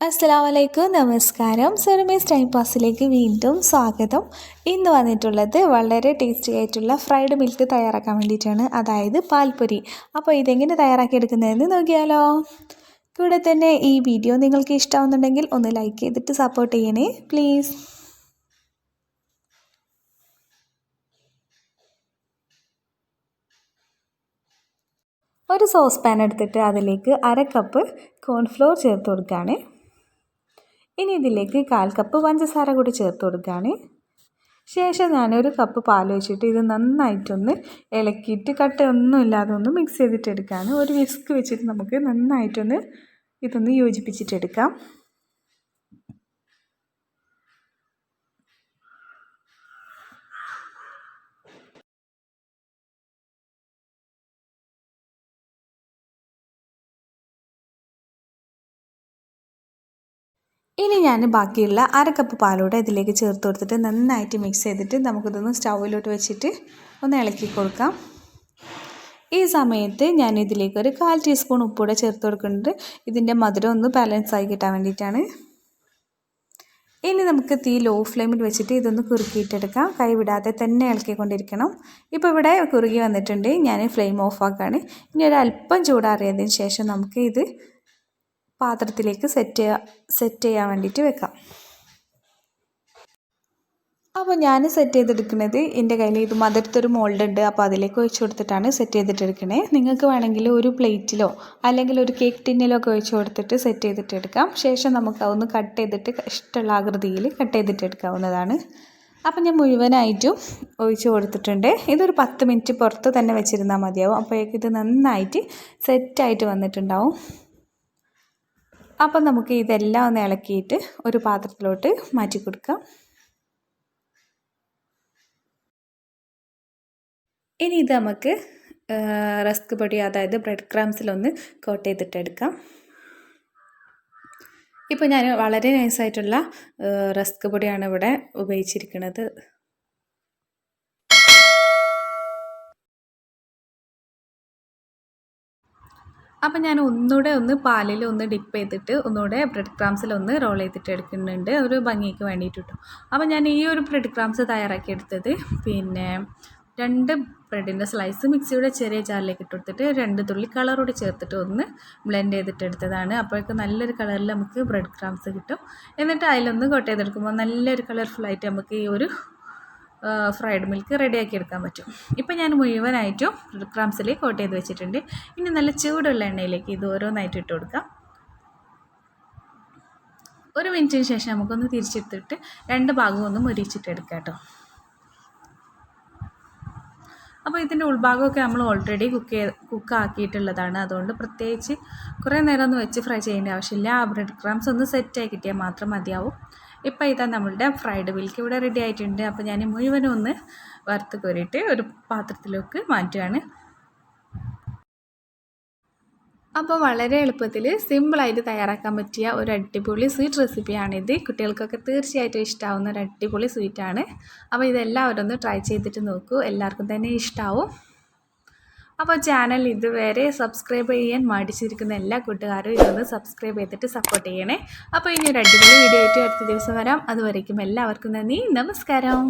അസ്സലാമലൈക്കും നമസ്കാരം. സുറുമീസ് ടൈം പാസിലേക്ക് വീണ്ടും സ്വാഗതം. ഇന്ന് വന്നിട്ടുള്ളത് വളരെ ടേസ്റ്റി ആയിട്ടുള്ള ഫ്രൈഡ് മിൽക്ക് തയ്യാറാക്കാൻ വേണ്ടിയിട്ടാണ്, അതായത് പാൽപ്പൊരി. അപ്പോൾ ഇതെങ്ങനെ തയ്യാറാക്കിയെടുക്കുന്നതെന്ന് നോക്കിയാലോ. കൂടെ തന്നെ ഈ വീഡിയോ നിങ്ങൾക്ക് ഇഷ്ടമാവുന്നുണ്ടെങ്കിൽ ഒന്ന് ലൈക്ക് ചെയ്തിട്ട് സപ്പോർട്ട് ചെയ്യണേ പ്ലീസ്. ഒരു സോസ് പാൻ എടുത്തിട്ട് അതിലേക്ക് 1/2 കപ്പ് കോൺഫ്ലോർ ചേർത്ത് കൊടുക്കുകയാണ്. ഇനി ഇതിലേക്ക് 1/4 കപ്പ് പഞ്ചസാര കൂടി ചേർത്ത് കൊടുക്കുകയാണ്. ശേഷം ഞാനൊരു കപ്പ് പാൽ ഒഴിച്ചിട്ട് ഇത് നന്നായിട്ടൊന്ന് ഇളക്കിയിട്ട് കട്ടയൊന്നും ഇല്ലാതെ ഒന്ന് മിക്സ് ചെയ്തിട്ടെടുക്കുകയാണ്. ഒരു വിസ്ക് വെച്ചിട്ട് നമുക്ക് നന്നായിട്ടൊന്ന് ഇതൊന്ന് യോജിപ്പിച്ചിട്ടെടുക്കാം. ഇനി ഞാൻ ബാക്കിയുള്ള 1/2 കപ്പ് പാലൂടെ ഇതിലേക്ക് ചേർത്ത് കൊടുത്തിട്ട് നന്നായിട്ട് മിക്സ് ചെയ്തിട്ട് നമുക്കിതൊന്ന് സ്റ്റൗവിലോട്ട് വെച്ചിട്ട് ഒന്ന് ഇളക്കി കൊടുക്കാം. ഈ സമയത്ത് ഞാൻ ഇതിലേക്ക് ഒരു 1/4 ടീസ്പൂൺ ഉപ്പൂടെ ചേർത്ത് കൊടുക്കുന്നുണ്ട്. ഇതിൻ്റെ മധുരം ഒന്ന് ബാലൻസ് ആയി കിട്ടാൻ വേണ്ടിയിട്ടാണ്. ഇനി നമുക്ക് തീ ലോ ഫ്ലെയിമിൽ വെച്ചിട്ട് ഇതൊന്ന് കുറുക്കിയിട്ടെടുക്കാം. കൈ വിടാതെ തന്നെ ഇളക്കിക്കൊണ്ടിരിക്കണം. ഇപ്പോൾ ഇവിടെ കുറുകി വന്നിട്ടുണ്ട്. ഞാൻ ഫ്ലെയിം ഓഫ് ആക്കുകയാണ്. ഇനി ഒരു അല്പം ചൂടാറിയതിന് ശേഷം നമുക്ക് ഇത് പാത്രത്തിലേക്ക് സെറ്റ് ചെയ്യാൻ വേണ്ടിയിട്ട് വെക്കാം. അപ്പോൾ ഞാൻ സെറ്റ് ചെയ്തെടുക്കുന്നത് എൻ്റെ കയ്യിൽ ഇത് മധുരത്തൊരു മോൾഡ് ഉണ്ട്. അപ്പോൾ അതിലേക്ക് ഒഴിച്ച് കൊടുത്തിട്ടാണ് സെറ്റ് ചെയ്തിട്ടെടുക്കണേ. നിങ്ങൾക്ക് വേണമെങ്കിൽ ഒരു പ്ലേറ്റിലോ അല്ലെങ്കിൽ ഒരു കേക്ക് ടിന്നിലോ ഒക്കെ ഒഴിച്ച് കൊടുത്തിട്ട് സെറ്റ് ചെയ്തിട്ടെടുക്കാം. ശേഷം നമുക്ക് അതൊന്ന് കട്ട് ചെയ്തിട്ട് ഇഷ്ടമുള്ള ആകൃതിയിൽ കട്ട് ചെയ്തിട്ടെടുക്കാവുന്നതാണ്. അപ്പോൾ ഞാൻ മുഴുവനായിട്ടും ഒഴിച്ച് കൊടുത്തിട്ടുണ്ട്. ഇതൊരു 10 മിനിറ്റ് പുറത്ത് തന്നെ വെച്ചിരുന്നാൽ മതിയാവും. അപ്പോഴേക്കും ഇത് നന്നായിട്ട് സെറ്റായിട്ട് വന്നിട്ടുണ്ടാവും. അപ്പം നമുക്ക് ഇതെല്ലാം ഒന്ന് ഇളക്കിയിട്ട് ഒരു പാത്രത്തിലോട്ട് മാറ്റി കൊടുക്കാം. ഇനി ഇത് നമുക്ക് റസ്ക് പൊടി, അതായത് ബ്രെഡ് ക്രംസിലൊന്ന് കോട്ട് ചെയ്തിട്ടെടുക്കാം. ഇപ്പോൾ ഞാൻ വളരെ നൈസായിട്ടുള്ള റസ്ക് പൊടിയാണ് ഇവിടെ ഉപയോഗിച്ചിരിക്കുന്നത്. അപ്പം ഞാൻ ഒന്നുകൂടെ ഒന്ന് പാലിൽ ഒന്ന് ഡിപ്പ് ചെയ്തിട്ട് ഒന്നുകൂടെ ബ്രെഡ് ക്രംസിലൊന്ന് റോൾ ചെയ്തിട്ട് എടുക്കുന്നുണ്ട്, ഒരു ഭംഗിക്ക് വേണ്ടിയിട്ട് കേട്ടോ. അപ്പം ഞാൻ ഈ ഒരു ബ്രെഡ് ക്രംസ് തയ്യാറാക്കിയെടുത്തത് പിന്നെ 2 ബ്രെഡിൻ്റെ സ്ലൈസ് മിക്സിയുടെ ചെറിയ ജാറിലേക്ക് ഇട്ട് കൊടുത്തിട്ട് 2 തുള്ളി കളറോട് ചേർത്തിട്ട് ഒന്ന് ബ്ലെൻഡ് ചെയ്തിട്ടെടുത്തതാണ്. അപ്പോഴേക്കും നല്ലൊരു കളറിൽ നമുക്ക് ബ്രെഡ് ക്രംസ് കിട്ടും. എന്നിട്ട് അതിലൊന്ന് കോട്ട് ചെയ്തെടുക്കുമ്പോൾ നല്ലൊരു കളർഫുള്ളായിട്ട് നമുക്ക് ഈ ഒരു ഫ്രൈഡ് മിൽക്ക് റെഡിയാക്കി എടുക്കാൻ പറ്റും. ഇപ്പം ഞാൻ മുഴുവനായിട്ടും ബ്രെഡ് ക്രംസിൽ കോട്ട് ചെയ്ത് വെച്ചിട്ടുണ്ട്. ഇനി നല്ല ചൂടുള്ള എണ്ണയിലേക്ക് ഇത് ഓരോന്നായിട്ട് ഇട്ട് കൊടുക്കാം. 1 മിനിറ്റിന് ശേഷം നമുക്കൊന്ന് തിരിച്ചെടുത്തിട്ട് 2 ഭാഗവും ഒന്ന് മുരിച്ചിട്ടെടുക്കാം കേട്ടോ. അപ്പോൾ ഇതിൻ്റെ ഉൾഭാഗമൊക്കെ നമ്മൾ ഓൾറെഡി കുക്കാക്കിയിട്ടുള്ളതാണ്. അതുകൊണ്ട് പ്രത്യേകിച്ച് കുറേ നേരം ഒന്ന് വെച്ച് ഫ്രൈ ചെയ്യേണ്ട ആവശ്യമില്ല. ആ ബ്രെഡ് ക്രംസ് ഒന്ന് സെറ്റായി കിട്ടിയാൽ മാത്രം മതിയാവും. ഇപ്പോൾ ഇതാ നമ്മളുടെ ഫ്രൈഡ് മിൽക്ക് ഇവിടെ റെഡി ആയിട്ടുണ്ട്. അപ്പോൾ ഞാൻ മുഴുവനും ഒന്ന് വറുത്ത് കോരിയിട്ട് ഒരു പാത്രത്തിലേക്ക് മാറ്റുകയാണ്. അപ്പോൾ വളരെ എളുപ്പത്തിൽ സിമ്പിളായിട്ട് തയ്യാറാക്കാൻ പറ്റിയ ഒരു അടിപൊളി സ്വീറ്റ് റെസിപ്പിയാണിത്. കുട്ടികൾക്കൊക്കെ തീർച്ചയായിട്ടും ഇഷ്ടമാവുന്ന ഒരു അടിപൊളി സ്വീറ്റാണ്. അപ്പോൾ ഇതെല്ലാവരും ഒന്ന് ട്രൈ ചെയ്തിട്ട് നോക്കൂ, എല്ലാവർക്കും തന്നെ ഇഷ്ടമാവും. അപ്പോൾ ചാനൽ ഇതുവരെ സബ്സ്ക്രൈബ് ചെയ്യാൻ മടിച്ചിരിക്കുന്ന എല്ലാ കൂട്ടുകാരും ഇതൊന്ന് സബ്സ്ക്രൈബ് ചെയ്തിട്ട് സപ്പോർട്ട് ചെയ്യണേ. അപ്പോൾ ഇനി ഒരു അടിപൊളി വീഡിയോ ആയിട്ട് അടുത്ത ദിവസം വരാം. അതുവരേക്കും എല്ലാവർക്കും നന്ദി, നമസ്കാരം.